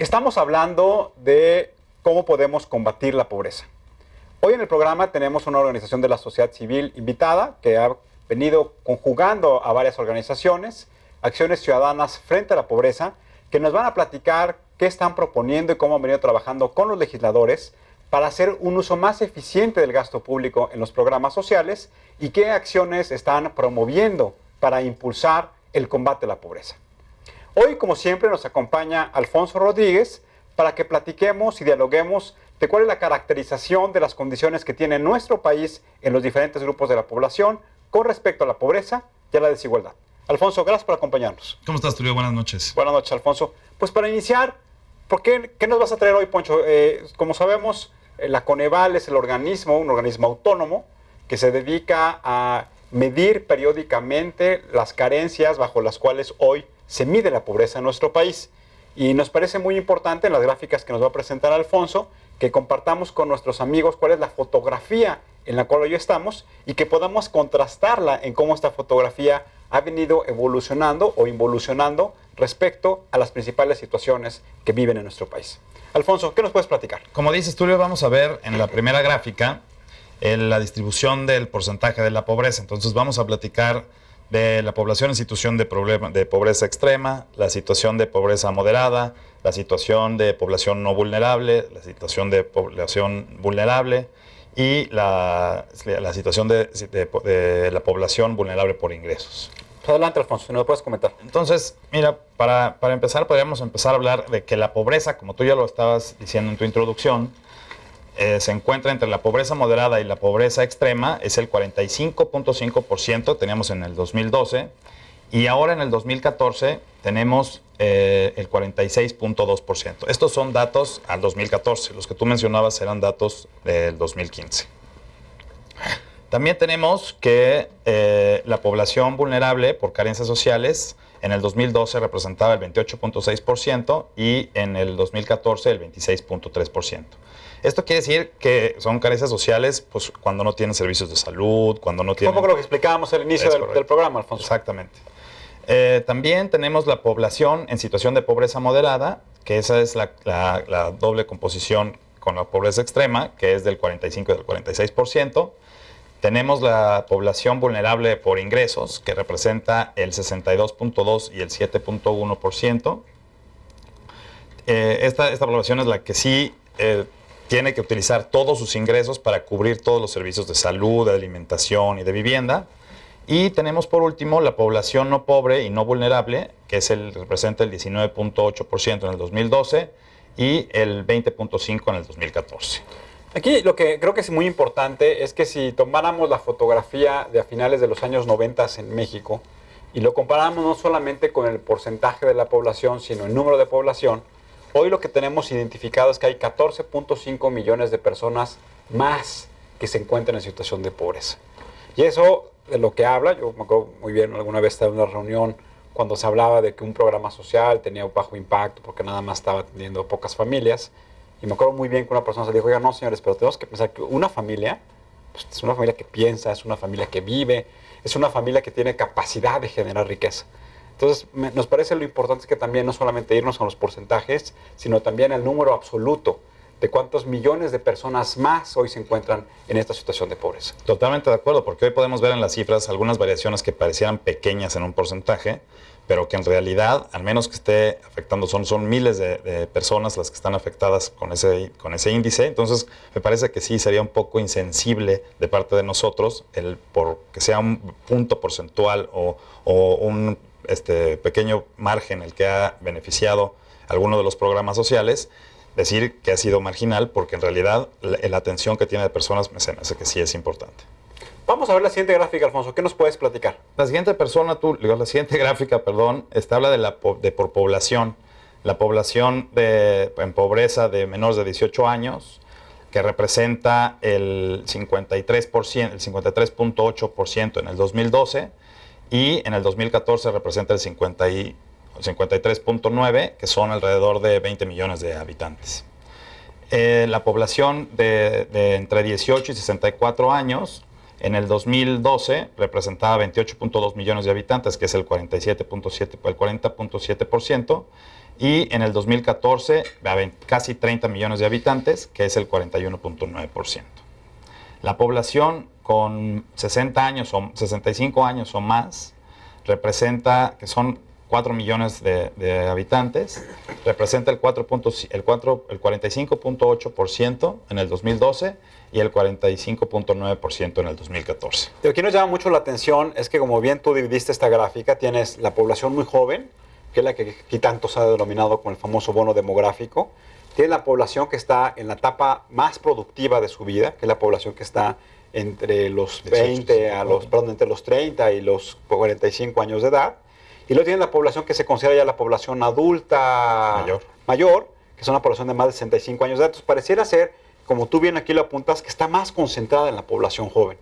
Estamos hablando de cómo podemos combatir la pobreza. Hoy en el programa tenemos una organización de la sociedad civil invitada que ha venido conjugando a varias organizaciones, acciones ciudadanas frente a la pobreza, que nos van a platicar qué están proponiendo y cómo han venido trabajando con los legisladores para hacer un uso más eficiente del gasto público en los programas sociales y qué acciones están promoviendo para impulsar el combate a la pobreza. Hoy, como siempre, nos acompaña Alfonso Rodríguez para que platiquemos y dialoguemos de cuál es la caracterización de las condiciones que tiene nuestro país en los diferentes grupos de la población con respecto a la pobreza y a la desigualdad. Alfonso, gracias por acompañarnos. ¿Cómo estás, Tulio? Buenas noches. Buenas noches, Alfonso. Pues para iniciar, ¿qué nos vas a traer hoy, Poncho? Como sabemos, la Coneval es un organismo autónomo que se dedica a medir periódicamente las carencias bajo las cuales hoy se mide la pobreza en nuestro país. Y nos parece muy importante en las gráficas que nos va a presentar Alfonso, que compartamos con nuestros amigos cuál es la fotografía en la cual hoy estamos y que podamos contrastarla en cómo esta fotografía ha venido evolucionando o involucionando respecto a las principales situaciones que viven en nuestro país. Alfonso, ¿qué nos puedes platicar? Como dices, Tulio, vamos a ver en la primera gráfica la distribución del porcentaje de la pobreza. Entonces vamos a platicar de la población en situación de pobreza extrema, la situación de pobreza moderada, la situación de población no vulnerable, la situación de población vulnerable y la situación de la población vulnerable por ingresos. Adelante, Alfonso, ¿nos lo puedes comentar? Entonces, mira, para empezar, podríamos empezar a hablar de que la pobreza, como tú ya lo estabas diciendo en tu introducción, se encuentra entre la pobreza moderada y la pobreza extrema, es el 45.5%, teníamos en el 2012, y ahora en el 2014 tenemos el 46.2%. Estos son datos al 2014, los que tú mencionabas eran datos del 2015. También tenemos que la población vulnerable por carencias sociales en el 2012 representaba el 28.6% y en el 2014 el 26.3%. Esto quiere decir que son carencias sociales pues, cuando no tienen servicios de salud, cuando no tienen... Un poco lo que explicábamos al inicio del programa, Alfonso. Exactamente. También tenemos la población en situación de pobreza moderada, que esa es la doble composición con la pobreza extrema, que es del 45 y del 46%. Tenemos la población vulnerable por ingresos, que representa el 62.2 y el 7.1%. Esta población es la que sí tiene que utilizar todos sus ingresos para cubrir todos los servicios de salud, de alimentación y de vivienda. Y tenemos por último la población no pobre y no vulnerable, que representa el 19.8% en el 2012 y el 20.5% en el 2014. Aquí lo que creo que es muy importante es que si tomáramos la fotografía de a finales de los años 90 en México y lo comparamos no solamente con el porcentaje de la población, sino el número de población, hoy lo que tenemos identificado es que hay 14.5 millones de personas más que se encuentran en situación de pobreza. Y eso de lo que habla, yo me acuerdo muy bien, alguna vez estaba en una reunión cuando se hablaba de que un programa social tenía un bajo impacto porque nada más estaba atendiendo pocas familias. Y me acuerdo muy bien que una persona se dijo, oiga, no señores, pero tenemos que pensar que una familia pues, es una familia que piensa, es una familia que vive, es una familia que tiene capacidad de generar riqueza. Entonces, nos parece lo importante es que también no solamente irnos con los porcentajes, sino también el número absoluto de cuántos millones de personas más hoy se encuentran en esta situación de pobreza. Totalmente de acuerdo, porque hoy podemos ver en las cifras algunas variaciones que parecieran pequeñas en un porcentaje, pero que en realidad, al menos que esté afectando, son miles de personas las que están afectadas con ese índice. Entonces, me parece que sí sería un poco insensible de parte de nosotros por que sea un punto porcentual o un pequeño margen el que ha beneficiado alguno de los programas sociales, decir que ha sido marginal, porque en realidad la atención que tiene de personas me hace que sí es importante. Vamos a ver la siguiente gráfica, Alfonso. ¿Qué nos puedes platicar? La siguiente gráfica, habla por población. La población en pobreza de menores de 18 años, que representa el 53%, el 53.8% en el 2012, y en el 2014 representa el 53.9%, que son alrededor de 20 millones de habitantes. La población de entre 18 y 64 años, en el 2012 representaba 28.2 millones de habitantes, que es el 40.7%, y en el 2014 casi 30 millones de habitantes, que es el 41.9%. La población con 60 años o 65 años o más representa, que son 4 millones de habitantes, representa el 45.8% en el 2012 y el 45.9% en el 2014. Lo que nos llama mucho la atención es que, como bien tú dividiste esta gráfica, tienes la población muy joven, que es la que aquí tanto se ha denominado como el famoso bono demográfico. Tienes la población que está en la etapa más productiva de su vida, que es la población que está entre los 20 a los, perdón, entre los 30 y los 45 años de edad. Y luego tienes la población que se considera ya la población adulta mayor, que es una población de más de 65 años de edad. Entonces pareciera ser, como tú bien aquí lo apuntas, que está más concentrada en la población joven.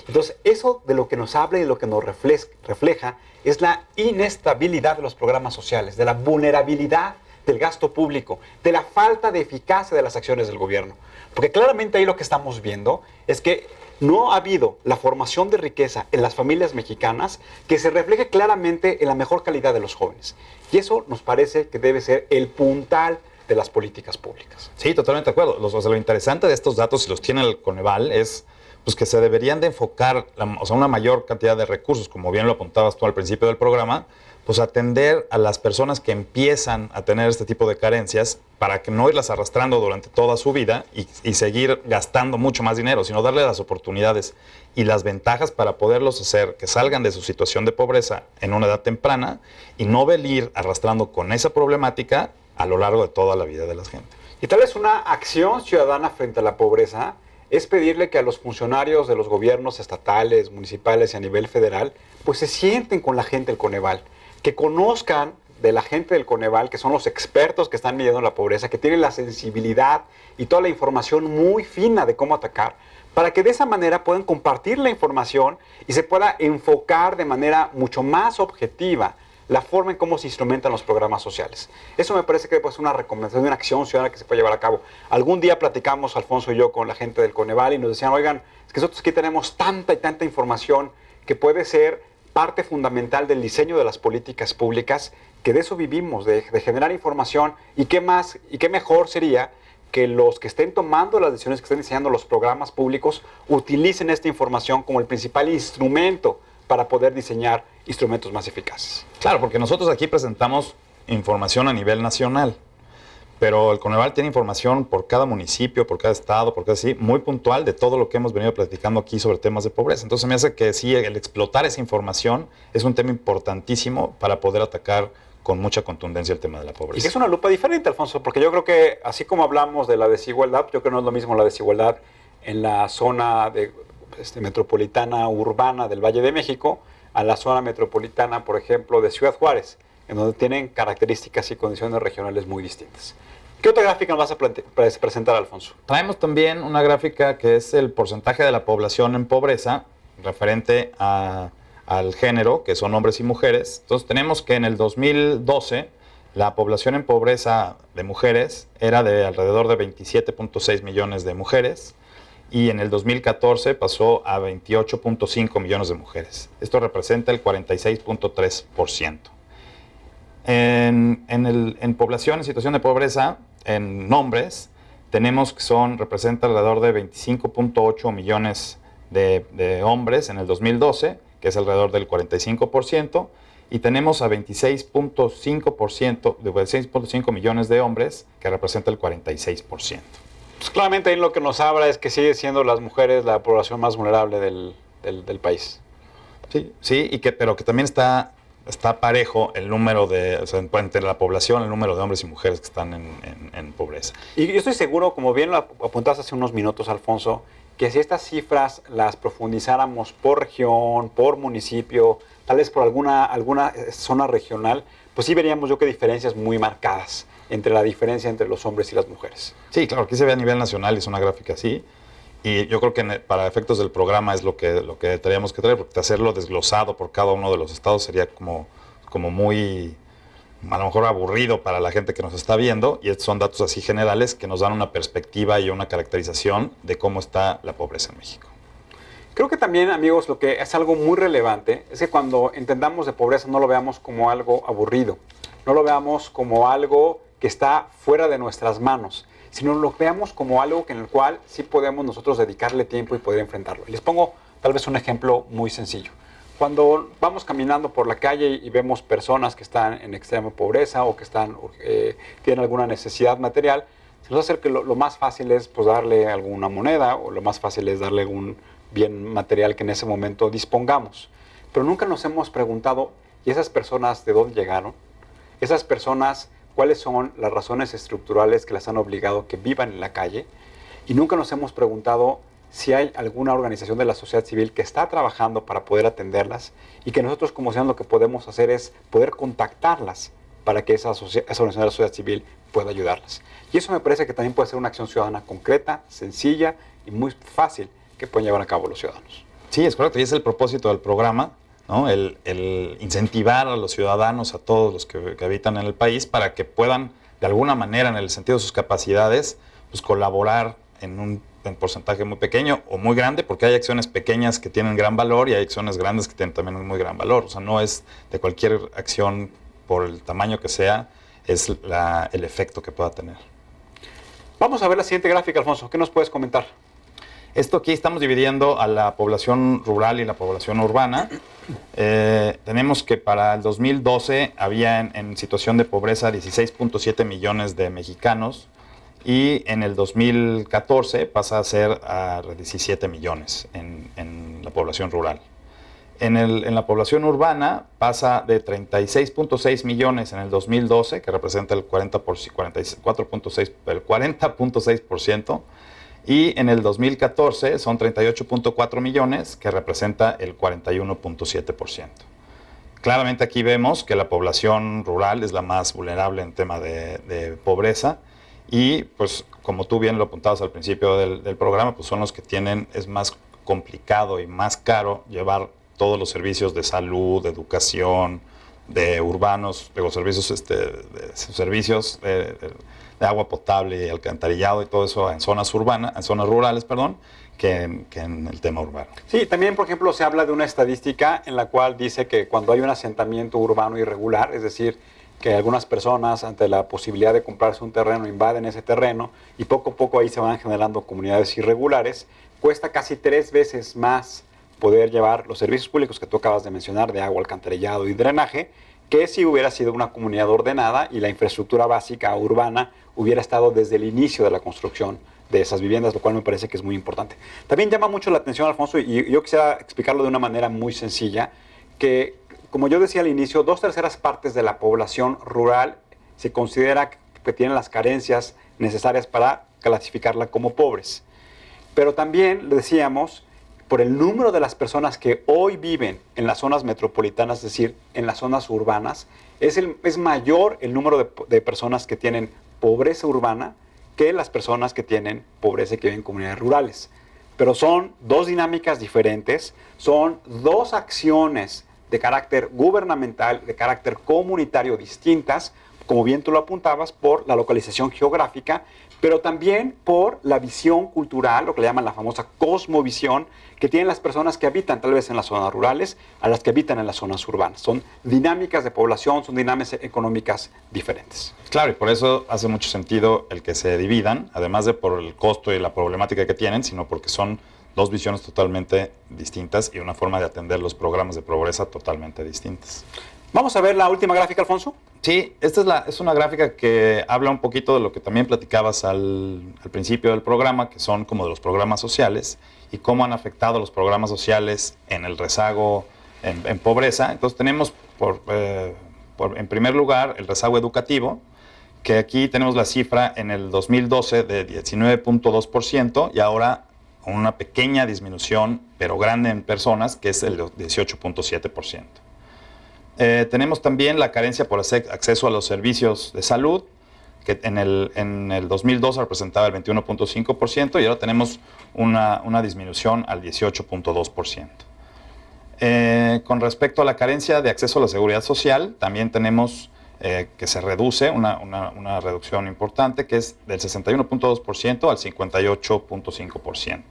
Entonces, eso de lo que nos habla y de lo que nos refleja es la inestabilidad de los programas sociales, de la vulnerabilidad del gasto público, de la falta de eficacia de las acciones del gobierno. Porque claramente ahí lo que estamos viendo es que no ha habido la formación de riqueza en las familias mexicanas que se refleje claramente en la mejor calidad de los jóvenes. Y eso nos parece que debe ser el puntal de las políticas públicas. Sí, totalmente de acuerdo. Lo interesante de estos datos, si los tiene el Coneval, es pues, que se deberían de enfocar una mayor cantidad de recursos, como bien lo apuntabas tú al principio del programa, pues atender a las personas que empiezan a tener este tipo de carencias para que no irlas arrastrando durante toda su vida y seguir gastando mucho más dinero, sino darle las oportunidades y las ventajas para poderlos hacer que salgan de su situación de pobreza en una edad temprana y no venir arrastrando con esa problemática a lo largo de toda la vida de la gente. Y tal vez una acción ciudadana frente a la pobreza es pedirle que a los funcionarios de los gobiernos estatales, municipales y a nivel federal, pues se sienten con la gente del Coneval, que conozcan de la gente del Coneval, que son los expertos que están midiendo la pobreza, que tienen la sensibilidad y toda la información muy fina de cómo atacar, para que de esa manera puedan compartir la información y se pueda enfocar de manera mucho más objetiva la forma en cómo se instrumentan los programas sociales. Eso me parece que es una recomendación, una acción ciudadana que se puede llevar a cabo. Algún día platicamos, Alfonso y yo, con la gente del Coneval y nos decían, oigan, es que nosotros aquí tenemos tanta y tanta información que puede ser parte fundamental del diseño de las políticas públicas, que de eso vivimos, de generar información, y qué más, y qué mejor sería que los que estén tomando las decisiones, que estén diseñando los programas públicos, utilicen esta información como el principal instrumento para poder diseñar instrumentos más eficaces. Claro, porque nosotros aquí presentamos información a nivel nacional, pero el Coneval tiene información por cada municipio, por cada estado, por cada muy puntual de todo lo que hemos venido platicando aquí sobre temas de pobreza. Entonces me hace que sí, el explotar esa información es un tema importantísimo para poder atacar con mucha contundencia el tema de la pobreza. Y que es una lupa diferente, Alfonso, porque yo creo que así como hablamos de la desigualdad, yo creo que no es lo mismo la desigualdad en la zona metropolitana urbana del Valle de México a la zona metropolitana, por ejemplo, de Ciudad Juárez, en donde tienen características y condiciones regionales muy distintas. ¿Qué otra gráfica nos vas a presentar, Alfonso? Traemos también una gráfica que es el porcentaje de la población en pobreza referente al género, que son hombres y mujeres. Entonces tenemos que en el 2012 la población en pobreza de mujeres era de alrededor de 27.6 millones de mujeres y en el 2014 pasó a 28.5 millones de mujeres. Esto representa el 46.3%. En población en situación de pobreza, en hombres, tenemos que representa alrededor de 25.8 millones de hombres en el 2012, que es alrededor del 45%, y tenemos a 26.5 millones de hombres, que representa el 46%. Pues claramente ahí lo que nos habla es que sigue siendo las mujeres la población más vulnerable del país. Sí, pero que también está parejo el número entre la población, el número de hombres y mujeres que están en pobreza. Y yo estoy seguro, como bien lo apuntaste hace unos minutos, Alfonso, que si estas cifras las profundizáramos por región, por municipio, tal vez por alguna zona regional, pues sí veríamos yo que diferencias muy marcadas entre la diferencia entre los hombres y las mujeres. Sí, claro, aquí se ve a nivel nacional, es una gráfica así. Y yo creo que para efectos del programa es lo que tendríamos que traer, porque hacerlo desglosado por cada uno de los estados sería como muy, a lo mejor aburrido para la gente que nos está viendo, y estos son datos así generales que nos dan una perspectiva y una caracterización de cómo está la pobreza en México. Creo que también, amigos, lo que es algo muy relevante es que cuando entendamos de pobreza no lo veamos como algo aburrido, no lo veamos como algo que está fuera de nuestras manos, sino lo veamos como algo en el cual sí podemos nosotros dedicarle tiempo y poder enfrentarlo. Les pongo tal vez un ejemplo muy sencillo. Cuando vamos caminando por la calle y vemos personas que están en extrema pobreza o que tienen alguna necesidad material, se nos hace que lo más fácil es pues, darle alguna moneda, o lo más fácil es darle algún bien material que en ese momento dispongamos. Pero nunca nos hemos preguntado, ¿y esas personas de dónde llegaron? Esas personas, ¿cuáles son las razones estructurales que las han obligado a que vivan en la calle? Y nunca nos hemos preguntado si hay alguna organización de la sociedad civil que está trabajando para poder atenderlas, y que nosotros como ciudadanos lo que podemos hacer es poder contactarlas para que esa organización de la sociedad civil pueda ayudarlas. Y eso me parece que también puede ser una acción ciudadana concreta, sencilla y muy fácil que pueden llevar a cabo los ciudadanos. Sí, es correcto, y es el propósito del programa, ¿no? El incentivar a los ciudadanos, a todos los que habitan en el país, para que puedan, de alguna manera, en el sentido de sus capacidades, pues colaborar en un porcentaje muy pequeño o muy grande, porque hay acciones pequeñas que tienen gran valor y hay acciones grandes que tienen también un muy gran valor. O sea, no es de cualquier acción, por el tamaño que sea, es el efecto que pueda tener. Vamos a ver la siguiente gráfica, Alfonso. ¿Qué nos puedes comentar? Esto aquí estamos dividiendo a la población rural y la población urbana. Tenemos que para el 2012 había en situación de pobreza 16.7 millones de mexicanos, y en el 2014 pasa a ser a 17 millones en la población rural. En la población urbana pasa de 36.6 millones en el 2012, que representa el 40.6%, y en el 2014 son 38.4 millones, que representa el 41.7%. Claramente aquí vemos que la población rural es la más vulnerable en tema de pobreza, y pues como tú bien lo apuntabas al principio del programa, pues son los que es más complicado y más caro llevar todos los servicios de salud, de educación, de urbanos, de los servicios de agua potable y alcantarillado y todo eso en zonas rurales, que en el tema urbano. Sí, también, por ejemplo, se habla de una estadística en la cual dice que cuando hay un asentamiento urbano irregular, es decir, que algunas personas, ante la posibilidad de comprarse un terreno, invaden ese terreno y poco a poco ahí se van generando comunidades irregulares, cuesta casi 3 veces más poder llevar los servicios públicos que tú acabas de mencionar, de agua, alcantarillado y drenaje, que si hubiera sido una comunidad ordenada y la infraestructura básica urbana hubiera estado desde el inicio de la construcción de esas viviendas, lo cual me parece que es muy importante. También llama mucho la atención, Alfonso, y yo quisiera explicarlo de una manera muy sencilla, que como yo decía al inicio, 2/3 partes de la población rural se considera que tienen las carencias necesarias para clasificarla como pobres. Pero también, le decíamos, por el número de las personas que hoy viven en las zonas metropolitanas, es decir, en las zonas urbanas, es mayor el número de personas que tienen pobreza urbana que las personas que tienen pobreza y que viven en comunidades rurales. Pero son dos dinámicas diferentes, son dos acciones de carácter gubernamental, de carácter comunitario distintas, como bien tú lo apuntabas, por la localización geográfica, pero también por la visión cultural, lo que le llaman la famosa cosmovisión, que tienen las personas que habitan tal vez en las zonas rurales a las que habitan en las zonas urbanas. Son dinámicas de población, son dinámicas económicas diferentes. Claro, y por eso hace mucho sentido el que se dividan, además de por el costo y la problemática que tienen, sino porque son dos visiones totalmente distintas y una forma de atender los programas de pobreza totalmente distintas. Vamos a ver la última gráfica, Alfonso. Sí, esta es una gráfica que habla un poquito de lo que también platicabas al principio del programa, que son como de los programas sociales y cómo han afectado los programas sociales en el rezago en pobreza. Entonces tenemos en primer lugar el rezago educativo, que aquí tenemos la cifra en el 2012 de 19.2% y ahora una pequeña disminución, pero grande en personas, que es el 18.7%. Tenemos también la carencia por acceso a los servicios de salud, que en el 2002 representaba el 21.5% y ahora tenemos una disminución al 18.2%. Con respecto a la carencia de acceso a la seguridad social, también tenemos que se reduce, una reducción importante, que es del 61.2% al 58.5%.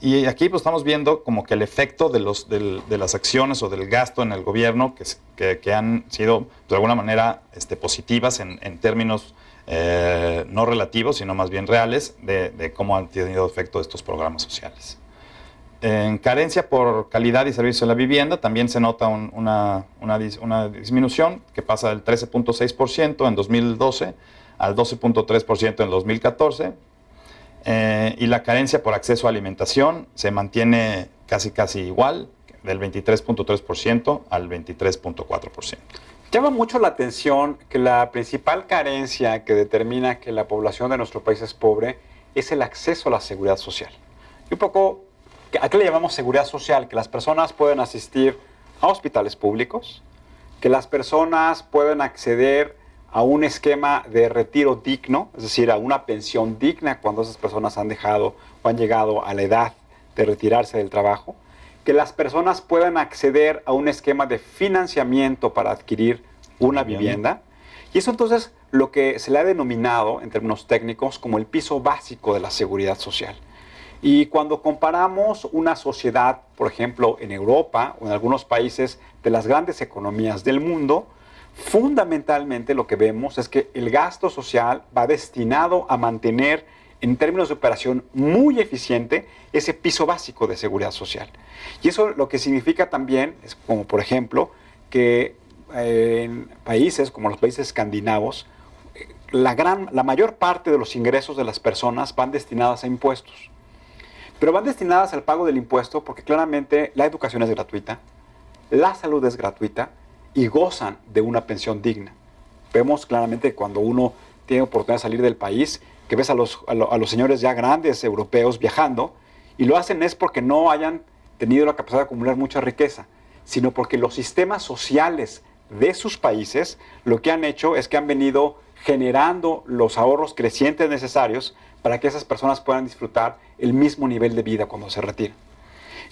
Y aquí pues estamos viendo como que el efecto de las acciones o del gasto en el gobierno que han sido de alguna manera positivas en términos no relativos, sino más bien reales, de cómo han tenido efecto estos programas sociales. En carencia por calidad y servicio de la vivienda también se nota una disminución que pasa del 13.6% en 2012 al 12.3% en 2014. Y la carencia por acceso a alimentación se mantiene casi igual, del 23.3% al 23.4%. Llama mucho la atención que la principal carencia que determina que la población de nuestro país es pobre es el acceso a la seguridad social. Y un poco, ¿a qué le llamamos seguridad social? Que las personas pueden asistir a hospitales públicos, que las personas pueden acceder a un esquema de retiro digno, es decir, a una pensión digna cuando esas personas han dejado o han llegado a la edad de retirarse del trabajo, que las personas puedan acceder a un esquema de financiamiento para adquirir una vivienda. Y eso entonces lo que se le ha denominado en términos técnicos como el piso básico de la seguridad social. Y cuando comparamos una sociedad, por ejemplo, en Europa o en algunos países de las grandes economías del mundo, fundamentalmente lo que vemos es que el gasto social va destinado a mantener en términos de operación muy eficiente ese piso básico de seguridad social. Y eso lo que significa también es como por ejemplo que en países como los países escandinavos la mayor parte de los ingresos de las personas van destinadas a impuestos. Pero van destinadas al pago del impuesto porque claramente la educación es gratuita, la salud es gratuita y gozan de una pensión digna. Vemos claramente cuando uno tiene oportunidad de salir del país, que ves a los señores ya grandes europeos viajando, y lo hacen es porque no hayan tenido la capacidad de acumular mucha riqueza, sino porque los sistemas sociales de sus países lo que han hecho es que han venido generando los ahorros crecientes necesarios para que esas personas puedan disfrutar el mismo nivel de vida cuando se retiran.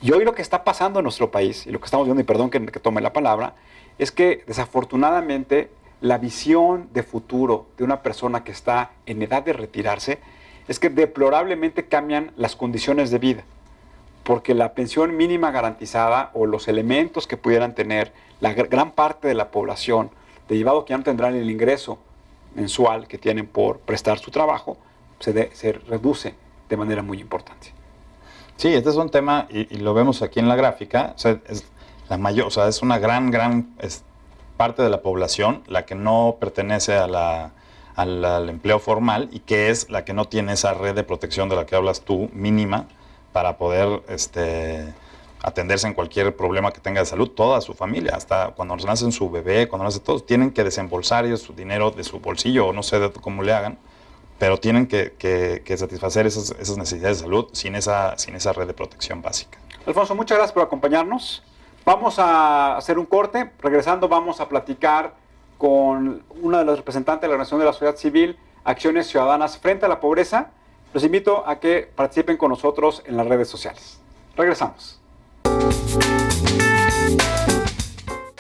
Y hoy lo que está pasando en nuestro país, y lo que estamos viendo, y perdón que tome la palabra, es que desafortunadamente la visión de futuro de una persona que está en edad de retirarse es que deplorablemente cambian las condiciones de vida, porque la pensión mínima garantizada o los elementos que pudieran tener la gran parte de la población, derivado que ya no tendrán el ingreso mensual que tienen por prestar su trabajo, se reduce de manera muy importante. Sí, este es un tema, y lo vemos aquí en la gráfica, es una gran parte de la población la que no pertenece al empleo formal y que es la que no tiene esa red de protección de la que hablas tú, mínima, para poder atenderse en cualquier problema que tenga de salud, toda su familia, hasta cuando nace su bebé, cuando nace todos, tienen que desembolsar ellos su dinero de su bolsillo, o no sé cómo le hagan, pero tienen que satisfacer esas necesidades de salud sin esa red de protección básica. Alfonso, muchas gracias por acompañarnos. Vamos a hacer un corte. Regresando vamos a platicar con una de las representantes de la Organización de la Sociedad Civil, Acciones Ciudadanas Frente a la Pobreza. Los invito a que participen con nosotros en las redes sociales. Regresamos.